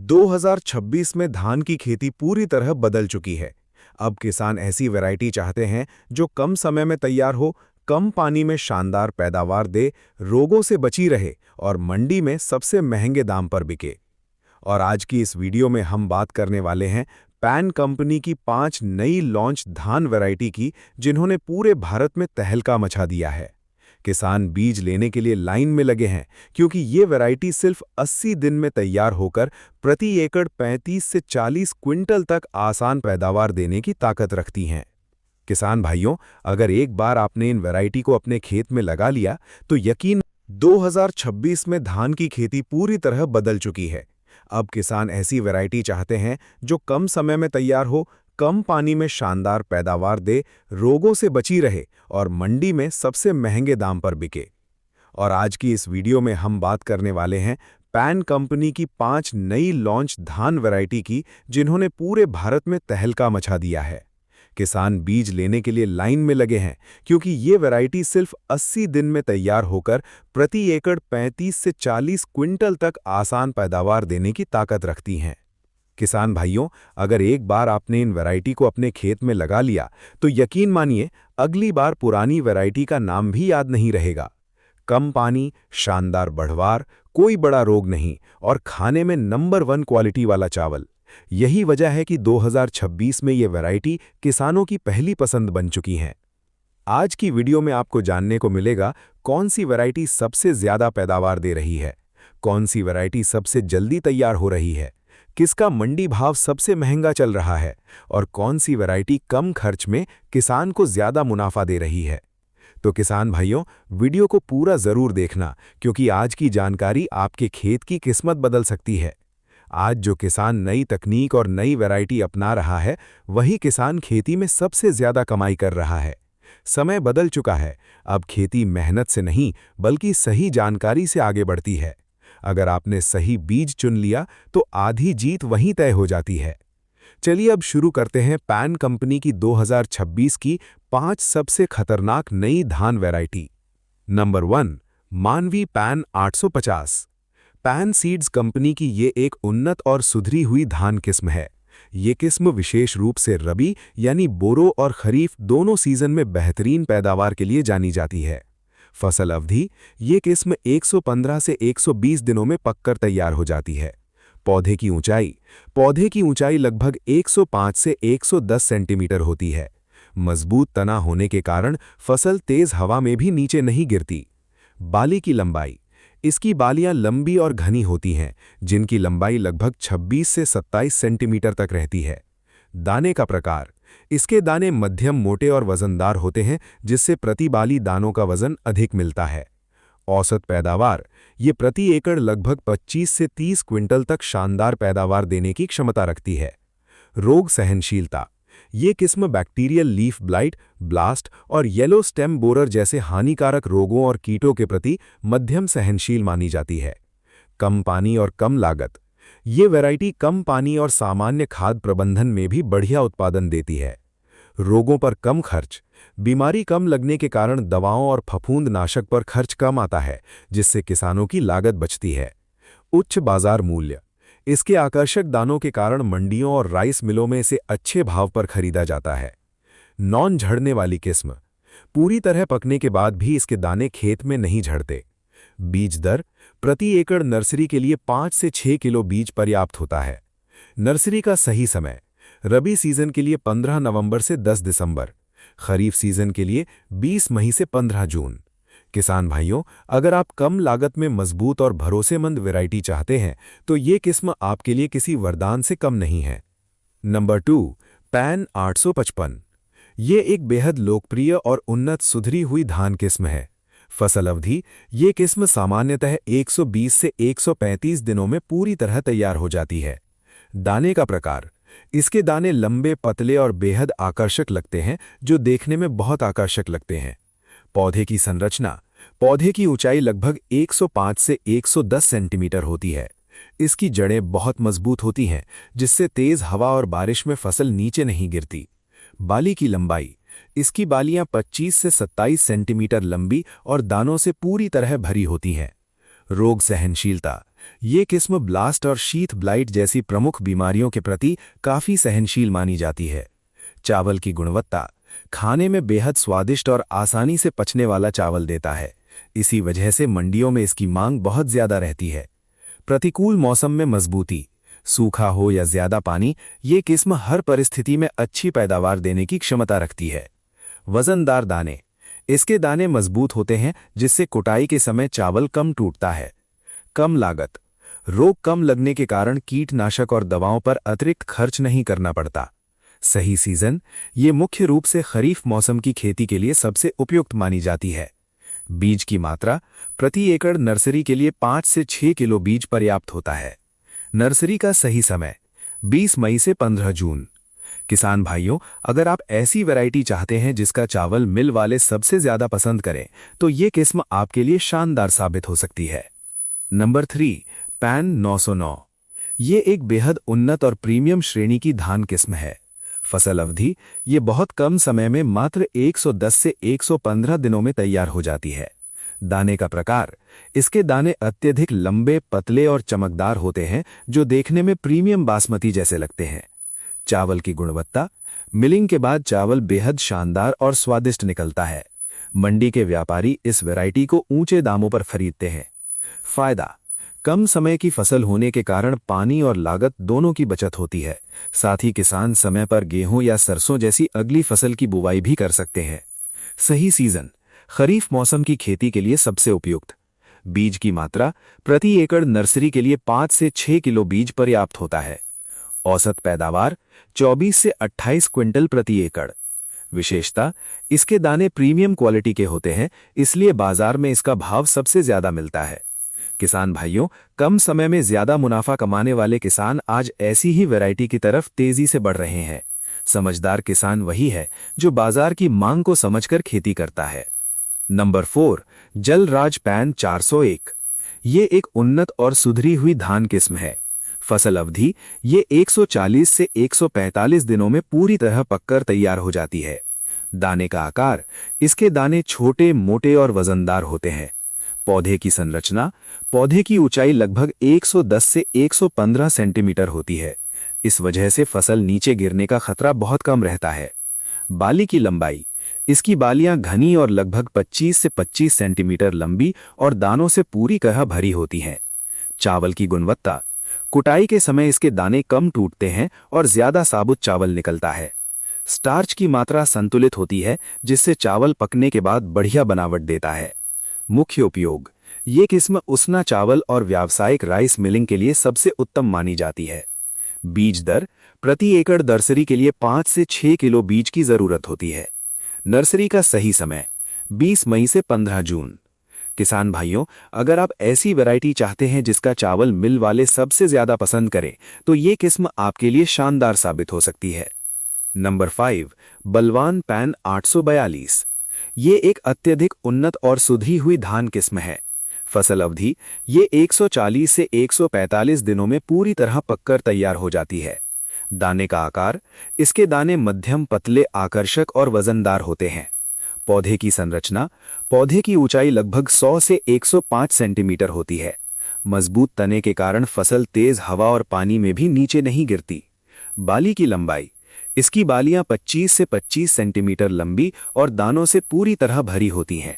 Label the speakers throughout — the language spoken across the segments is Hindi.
Speaker 1: 2026 में धान की खेती पूरी तरह बदल चुकी है। अब किसान ऐसी वैरायटी चाहते हैं जो कम समय में तैयार हो, कम पानी में शानदार पैदावार दे, रोगों से बची रहे और मंडी में सबसे महंगे दाम पर बिके। और आज की इस वीडियो में हम बात करने वाले हैं पैन कंपनी की 5 नई लॉन्च धान वैरायटी की, जिन्होंने पूरे भारत में तहलका मचा दिया है। किसान बीज लेने के लिए लाइन में लगे हैं, क्योंकि ये वैरायटी सिर्फ 80 दिन में तैयार होकर प्रति एकड़ 35 से 40 क्विंटल तक आसान पैदावार देने की ताकत रखती हैं। किसान भाइयों, अगर एक बार आपने इन वैरायटी को अपने खेत में लगा लिया तो यकीन 2026 में धान की खेती पूरी तरह बदल चुकी है। अब किसान ऐसी वैरायटी चाहते हैं जो कम समय में तैयार हो, कम पानी में शानदार पैदावार दे, रोगों से बची रहे और मंडी में सबसे महंगे दाम पर बिके। और आज की इस वीडियो में हम बात करने वाले हैं पैन कंपनी की 5 नई लॉन्च धान वैरायटी की, जिन्होंने पूरे भारत में तहलका मचा दिया है। किसान बीज लेने के लिए लाइन में लगे हैं, क्योंकि ये वैरायटी सिर्फ 80 दिन में तैयार होकर प्रति एकड़ 35 से 40 क्विंटल तक आसान पैदावार देने की ताकत रखती हैं। किसान भाइयों, अगर एक बार आपने इन वैरायटी को अपने खेत में लगा लिया तो यकीन मानिए अगली बार पुरानी वैरायटी का नाम भी याद नहीं रहेगा। कम पानी, शानदार बढ़वार, कोई बड़ा रोग नहीं और खाने में नंबर 1 क्वालिटी वाला चावल। यही वजह है कि 2026 में ये वैरायटी किसानों की पहली पसंद बन चुकी हैं। आज की वीडियो में आपको जानने को मिलेगा कौन सी वैरायटी सबसे ज्यादा पैदावार दे रही है, कौन सी वैरायटी सबसे जल्दी तैयार हो रही है, किसका मंडी भाव सबसे महंगा चल रहा है और कौन सी वैरायटी कम खर्च में किसान को ज्यादा मुनाफा दे रही है। तो किसान भाइयों, वीडियो को पूरा जरूर देखना, क्योंकि आज की जानकारी आपके खेत की किस्मत बदल सकती है। आज जो किसान नई तकनीक और नई वैरायटी अपना रहा है, वही किसान खेती में सबसे ज्यादा कमाई कर रहा है। समय बदल चुका है, अब खेती मेहनत से नहीं बल्कि सही जानकारी से आगे बढ़ती है। अगर आपने सही बीज चुन लिया तो आधी जीत वहीं तय हो जाती है। चलिए अब शुरू करते हैं पैन कंपनी की 2026 की 5 सबसे खतरनाक नई धान वैरायटी। नंबर 1, मानवी पैन 850। पैन सीड्स कंपनी की ये एक उन्नत और सुधरी हुई धान किस्म है। ये किस्म विशेष रूप से रबी यानी बोरो और खरीफ दोनों सीजन में बेहतरीन पैदावार के लिए जानी जाती है। फसल अवधि, ये किस्म 115 से 120 दिनों में पककर तैयार हो जाती है। पौधे की ऊंचाई लगभग 105 से 110 सेंटीमीटर होती है। मजबूत तना होने के कारण फसल तेज हवा में भी नीचे नहीं गिरती। बाली की लंबाई, इसकी बालियां लंबी और घनी होती हैं, जिनकी लंबाई लगभग 26 से 27 सेंटीमीटर तक रहती है। दाने का प्रकार, इसके दाने मध्यम मोटे और वजनदार होते हैं, जिससे प्रति बाली दानों का वजन अधिक मिलता है। औसत पैदावार, ये प्रति एकड़ लगभग 25 से 30 क्विंटल तक शानदार पैदावार देने की क्षमता रखती है। रोग सहनशीलता, ये किस्म बैक्टीरियल लीफ ब्लाइट, ब्लास्ट और येलो स्टेम बोरर जैसे हानिकारक रोगों और कीटों के प्रति मध्यम सहनशील मानी जाती है। कम पानी और कम लागत, ये वैरायटी कम पानी और सामान्य खाद प्रबंधन में भी बढ़िया उत्पादन देती है। रोगों पर कम खर्च, बीमारी कम लगने के कारण दवाओं और फफूंदनाशक पर खर्च कम आता है, जिससे किसानों की लागत बचती है। उच्च बाजार मूल्य, इसके आकर्षक दानों के कारण मंडियों और राइस मिलों में इसे अच्छे भाव पर खरीदा जाता है। नॉन झड़ने वाली किस्म, पूरी तरह पकने के बाद भी इसके दाने खेत में नहीं झड़ते। बीज दर, प्रति एकड़ नर्सरी के लिए 5 से 6 किलो बीज पर्याप्त होता है। नर्सरी का सही समय, रबी सीजन के लिए 15 नवंबर से 10 दिसंबर, खरीफ सीजन के लिए 20 मई से 15 जून। किसान भाइयों, अगर आप कम लागत में मजबूत और भरोसेमंद वैरायटी चाहते हैं तो ये किस्म आपके लिए किसी वरदान से कम नहीं है। Number 2, pan 855। ये एक बेहद लोकप्रिय और उन्नत सुधरी हुई धान किस्म है। फसल अवधि, ये किस्म सामान्यतः 120 से 135 दिनों में पूरी तरह तैयार हो जाती है। दाने का प्रकार, इसके दाने लंबे, पतले और बेहद आकर्षक लगते हैं, जो देखने में बहुत आकर्षक लगते हैं। पौधे की संरचना, पौधे की ऊंचाई लगभग 105 से 110 सेंटीमीटर होती है। इसकी जड़ें बहुत मजबूत होती हैं, जिससे तेज हवा और बारिश में फसल नीचे नहीं गिरती। बाली की लंबाई, इसकी बालियां 25 से 27 सेंटीमीटर लंबी और दानों से पूरी तरह भरी होती हैं। रोग सहनशीलता, ये किस्म ब्लास्ट और शीथ ब्लाइट जैसी प्रमुख बीमारियों के प्रति काफ़ी सहनशील मानी जाती है। चावल की गुणवत्ता खाने में बेहद स्वादिष्ट और आसानी से पचने वाला चावल देता है। इसी वजह से मंडियों में इसकी मांग बहुत ज्यादा रहती है। प्रतिकूल मौसम में मजबूती, सूखा हो या ज्यादा पानी, ये किस्म हर परिस्थिति में अच्छी पैदावार देने की क्षमता रखती है। वजनदार दाने, इसके दाने मजबूत होते हैं जिससे कुटाई के समय चावल कम टूटता है। कम लागत, रोग कम लगने के कारण कीटनाशक और दवाओं पर अतिरिक्त खर्च नहीं करना पड़ता। सही सीजन, ये मुख्य रूप से खरीफ मौसम की खेती के लिए सबसे उपयुक्त मानी जाती है। बीज की मात्रा प्रति एकड़ नर्सरी के लिए 5 से 6 किलो बीज पर्याप्त होता है। नर्सरी का सही समय 20 मई से 15 जून। किसान भाइयों, अगर आप ऐसी वैरायटी चाहते हैं जिसका चावल मिल वाले सबसे ज्यादा पसंद करें, तो ये किस्म आपके लिए शानदार साबित हो सकती है। Number 3, pan 909। ये एक बेहद उन्नत और प्रीमियम श्रेणी की धान किस्म है। फसल अवधि ये बहुत कम समय में मात्र 110 से 115 दिनों में तैयार हो जाती है। दाने का प्रकार, इसके दाने अत्यधिक लंबे, पतले और चमकदार होते हैं जो देखने में प्रीमियम बासमती जैसे लगते हैं। चावल की गुणवत्ता, मिलिंग के बाद चावल बेहद शानदार और स्वादिष्ट निकलता है। मंडी के व्यापारी इस वैरायटी को ऊंचे दामों पर खरीदते हैं। फायदा, कम समय की फसल होने के कारण पानी और लागत दोनों की बचत होती है। साथ ही किसान समय पर गेहूं या सरसों जैसी अगली फसल की बुवाई भी कर सकते हैं। सही सीजन, खरीफ मौसम की खेती के लिए सबसे उपयुक्त। बीज की मात्रा प्रति एकड़ नर्सरी के लिए 5 से 6 किलो बीज पर्याप्त होता है। औसत पैदावार 24 से 28 क्विंटल प्रति एकड़। विशेषता, इसके दाने प्रीमियम क्वालिटी के होते हैं, इसलिए बाजार में इसका भाव सबसे ज्यादा मिलता है। किसान भाइयों, कम समय में ज्यादा मुनाफा कमाने वाले किसान आज ऐसी ही वैरायटी की तरफ तेजी से बढ़ रहे हैं। समझदार किसान वही है जो बाजार की मांग को समझकर खेती करता है। Number 4, Jalraj pan 401। ये एक उन्नत और सुधरी हुई धान किस्म है। फसल अवधि ये 140 से 145 दिनों में पूरी तरह पककर तैयार हो जाती है। दाने का आकार, इसके दाने छोटे, मोटे और वजनदार होते हैं। पौधे की संरचना, पौधे की ऊंचाई लगभग 110 से 115 सेंटीमीटर होती है। इस वजह से फसल नीचे गिरने का खतरा बहुत कम रहता है। बाली की लंबाई, इसकी बालियां घनी और लगभग 25 से 25 सेंटीमीटर लंबी और दानों से पूरी तरह भरी होती हैं। चावल की गुणवत्ता, कुटाई के समय इसके दाने कम टूटते हैं और ज्यादा साबुत चावल निकलता है। स्टार्च की मात्रा संतुलित होती है जिससे चावल पकने के बाद बढ़िया बनावट देता है। मुख्य उपयोग, ये किस्म उसना चावल और व्यावसायिक राइस मिलिंग के लिए सबसे उत्तम मानी जाती है। बीज दर, प्रति एकड़ नर्सरी के लिए 5 से 6 किलो बीज की जरूरत होती है। नर्सरी का सही समय 20 मई से 15 जून। किसान भाइयों, अगर आप ऐसी वैरायटी चाहते हैं जिसका चावल मिल वाले सबसे ज्यादा पसंद करें, तो ये किस्म आपके लिए शानदार साबित हो सकती है। नंबर 5, बलवान पैन 842। ये एक अत्यधिक उन्नत और सुधरी हुई धान किस्म है। फसल अवधि ये 140 से 145 दिनों में पूरी तरह पककर तैयार हो जाती है। दाने का आकार, इसके दाने मध्यम, पतले, आकर्षक और वजनदार होते हैं। पौधे की संरचना, पौधे की ऊंचाई लगभग 100 से 105 सेंटीमीटर होती है। मजबूत तने के कारण फसल तेज हवा और पानी में भी नीचे नहीं गिरती। बाली की लंबाई, इसकी बालियां 25 से 25 सेंटीमीटर लंबी और दानों से पूरी तरह भरी होती हैं।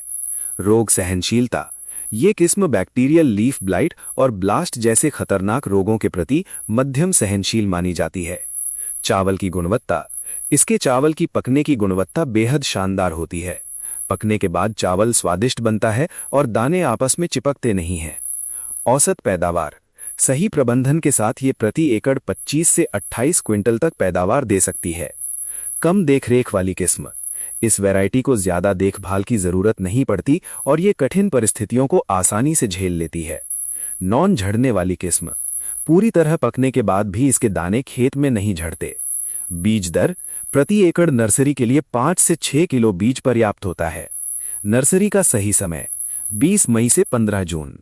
Speaker 1: रोग सहनशीलता, ये किस्म बैक्टीरियल लीफ ब्लाइट और ब्लास्ट जैसे खतरनाक रोगों के प्रति मध्यम सहनशील मानी जाती है। चावल की गुणवत्ता, इसके चावल की पकने की गुणवत्ता बेहद शानदार होती है। पकने के बाद चावल स्वादिष्ट बनता है और दाने आपस में चिपकते नहीं हैं। औसत पैदावार, सही प्रबंधन के साथ ये प्रति एकड़ 25 से 28 क्विंटल तक पैदावार दे सकती है। कम देखरेख वाली किस्म, इस वैरायटी को ज्यादा देखभाल की जरूरत नहीं पड़ती और ये कठिन परिस्थितियों को आसानी से झेल लेती है। नॉन झड़ने वाली किस्म, पूरी तरह पकने के बाद भी इसके दाने खेत में नहीं झड़ते। बीज दर, प्रति एकड़ नर्सरी के लिए 5 से 6 किलो बीज पर्याप्त होता है। नर्सरी का सही समय 20 मई से 15 जून।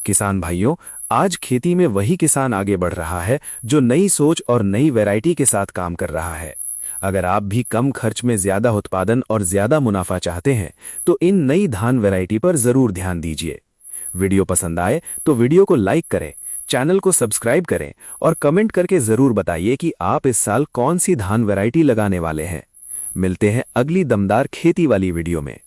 Speaker 1: किसान भाइयों, आज खेती में वही किसान आगे बढ़ रहा है जो नई सोच और नई वैरायटी के साथ काम कर रहा है। अगर आप भी कम खर्च में ज्यादा उत्पादन और ज्यादा मुनाफा चाहते हैं, तो इन नई धान वैरायटी पर जरूर ध्यान दीजिए। वीडियो पसंद आए तो वीडियो को लाइक करें,
Speaker 2: चैनल को सब्सक्राइब करें और कमेंट करके ज़रूर बताइए कि आप इस साल कौन सी धान वैरायटी लगाने वाले हैं। मिलते हैं अगली दमदार खेती वाली वीडियो में।